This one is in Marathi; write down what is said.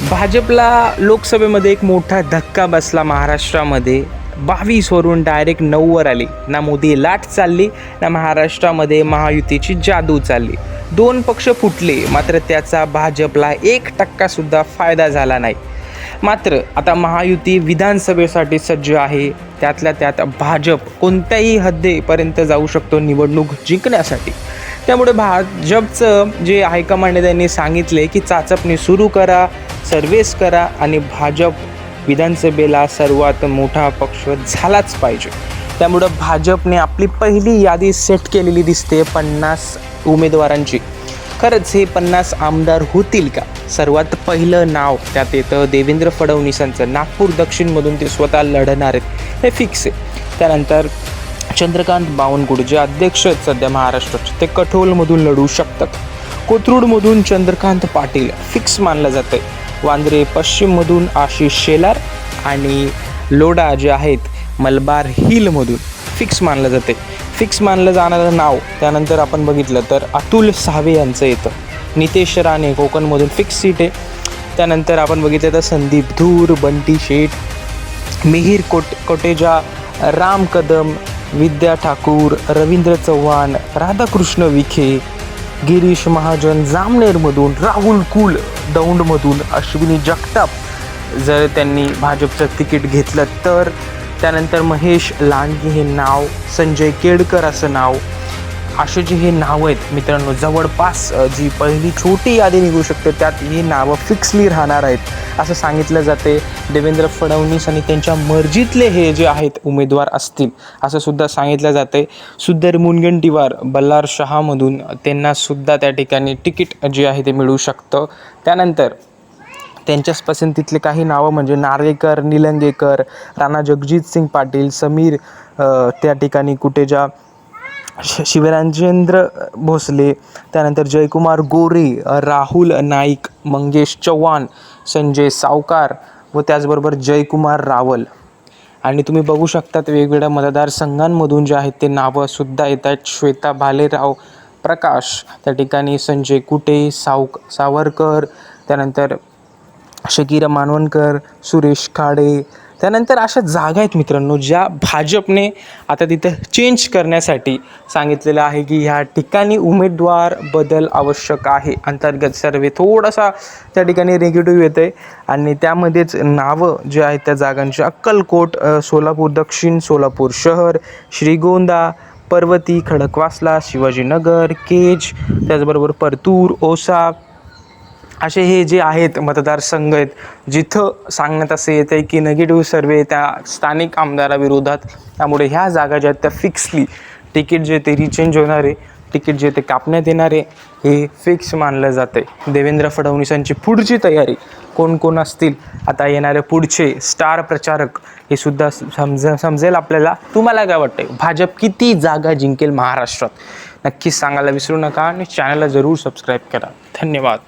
भाजपला लोकसभेमध्ये एक मोठा धक्का बसला महाराष्ट्रामध्ये. 22 वरून डायरेक्ट 9 वर आली. ना मोदी लाट चालली ना महाराष्ट्रामध्ये महायुतीची जादू चालली. दोन पक्ष फुटले, मात्र त्याचा भाजपला 1% सुद्धा फायदा झाला नाही. मात्र आता महायुती विधानसभेसाठी सज्ज आहे. त्यातल्या त्यात भाजप कोणत्याही हद्दीपर्यंत जाऊ शकतो निवडणूक जिंकण्यासाठी. त्यामुळे भाजपचं जे हायकमांडने त्यांनी सांगितले की चाचपणी सुरू करा, सर्वेस करा आणि भाजप विधानसभेला सर्वात मोठा पक्ष झालाच पाहिजे. त्यामुळं भाजपने आपली पहिली यादी सेट केलेली दिसते 50 उमेदवारांची. खरंच हे 50 आमदार होतील का? सर्वात पहिलं नाव त्यात येतं देवेंद्र फडणवीसांचं. नागपूर दक्षिणमधून ते स्वतः लढणार आहेत हे फिक्स आहे. त्यानंतर चंद्रकांत बावनकुळे जे अध्यक्ष आहेत सध्या महाराष्ट्राचे, ते कठोलमधून लढू शकतात. कोथरूडमधून चंद्रकांत पाटील फिक्स मानलं जातं आहे. वांद्रे पश्चिममधून आशिष शेलार आणि लोढा जे आहेत मलबार हिलमधून फिक्स मानलं जाते. फिक्स मानलं जाणारं नाव त्यानंतर आपण बघितलं तर अतुल सावे यांचं येतं. नितेश राणे कोकणमधून फिक्स सीट आहे. त्यानंतर आपण बघितलं तर संदीप धूर, बंटी शेठ, मिहिर कोटेजा, राम कदम, विद्या ठाकूर, रवींद्र चव्हाण, राधाकृष्ण विखे, गिरीश महाजन जामनेरमधून, राहुल कुल दौंडमधून, अश्विनी जगताप जर त्यांनी भाजपचं तिकीट घेतलं तर, त्यानंतर महेश लांडगे हे नाव, संजय केडकर असं नाव, असे जे हे नावं आहेत मित्रांनो, जवळपास जी पहिली छोटी यादी निघू शकते त्यात ही नावं फिक्सली राहणार आहेत असं सांगितलं जाते. देवेंद्र फडणवीस आणि त्यांच्या मर्जीतले हे जे आहेत उमेदवार असतील असं सुद्धा सांगितलं जाते. सुंदर मुनगंटीवार बल्लार शहामधून त्यांनासुद्धा त्या ठिकाणी तिकीट जे आहे ते मिळू शकतं. त्यानंतर त्यांच्याच पसंतीतले काही नावं म्हणजे नार्वेकर, निलंगेकर, राणा जगजित सिंग पाटील, समीर त्या ठिकाणी कुटेजा, शिवराजेंद्र भोसले, त्यानंतर जयकुमार गोरे, राहुल नाईक, मंगेश चव्हाण, संजय सावकार व त्याचबरोबर जयकुमार रावल. आणि तुम्ही बघू शकतात वेगवेगळ्या मतदारसंघांमधून जे आहेत ते नावंसुद्धा येत आहेत. श्वेता भालेराव प्रकाश, त्या ठिकाणी संजय कुटे, सावरकर, त्यानंतर शकीरा मानवणकर, सुरेश खाडे. त्यानंतर अशा जागा आहेत मित्रांनो ज्या भाजपने आता तिथं चेंज करण्यासाठी सांगितलेलं आहे की ह्या ठिकाणी उमेदवार बदल आवश्यक आहे. अंतर्गत सर्वे थोडासा त्या ठिकाणी निगेटिव्ह येतं आहे आणि त्यामध्येच नावं जे आहेत त्या जागांची अक्कलकोट, सोलापूर दक्षिण, सोलापूर शहर, श्रीगोंदा, पर्वती, खडकवासला, शिवाजीनगर, केज, त्याचबरोबर परतूर, औसा, असे हे जे आहेत मतदारसंघ आहेत जिथं सांगण्यात असं येतं आहे की निगेटिव्ह सर्वे त्या स्थानिक आमदाराविरोधात. त्यामुळे ह्या जागा ज्या आहेत त्या फिक्सली तिकीट जे ते रिचेंज होणारे, तिकीट जे ते कापण्यात येणारे हे फिक्स मानलं जातं आहे. देवेंद्र फडणवीसांची पुढची तयारी कोण कोण असतील आता येणारे पुढचे स्टार प्रचारक हे सुद्धा समजेल आपल्याला. तुम्हाला काय वाटतं भाजप किती जागा जिंकेल महाराष्ट्रात? नक्कीच सांगायला विसरू नका आणि चॅनलला जरूर सबस्क्राईब करा. धन्यवाद.